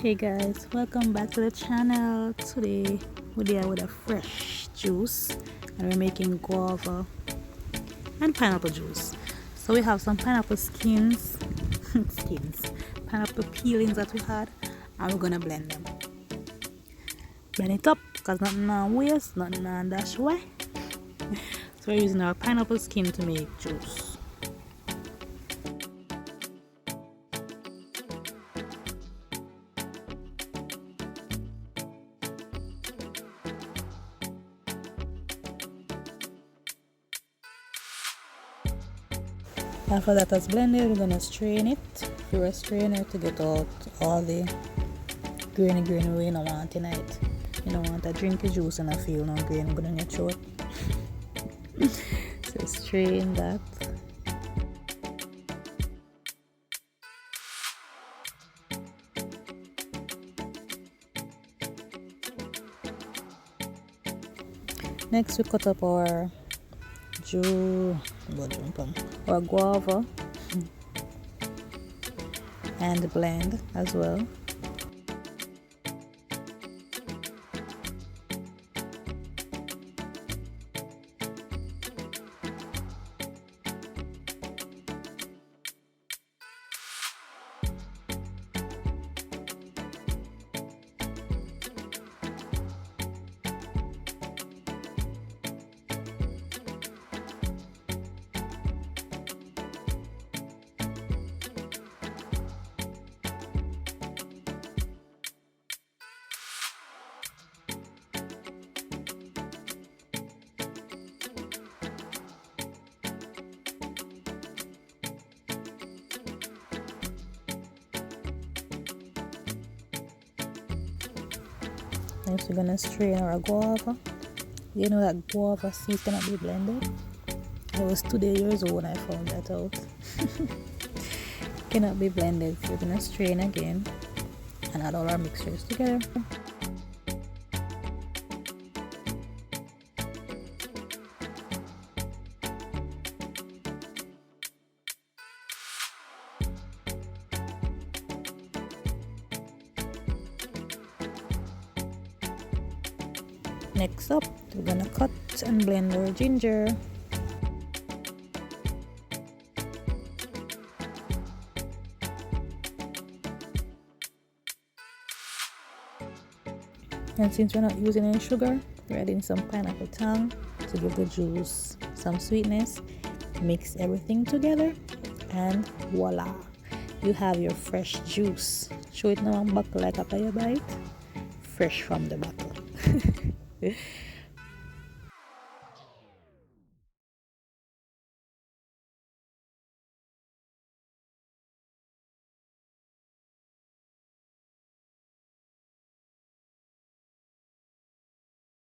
Hey guys, welcome back to the channel. Today we're here with a fresh juice and we're making guava and pineapple juice. So we have some pineapple skins, pineapple peelings that we had, and we're gonna blend them. Blend it up because nothing on waste, nothing on dash away. So we're using our pineapple skin to make juice. After that has blended, we're gonna strain it through a strainer to get out all the grainy we don't want tonight. You don't want to drink your juice and I feel no grain good on your throat. So strain that. Next we cut up our our guava and blend as well. Next we're gonna strain our guava. You know that guava seeds cannot be blended. I was 2 years old when I found that out. Cannot be blended, so we're gonna strain again and add all our mixtures together. Next up, we're gonna cut and blend our ginger. And since we're not using any sugar, we're adding some pineapple tongue to give the juice some sweetness. Mix everything together and voila, you have your fresh juice. Show it now on buckle like after you bite. Fresh from the bottle.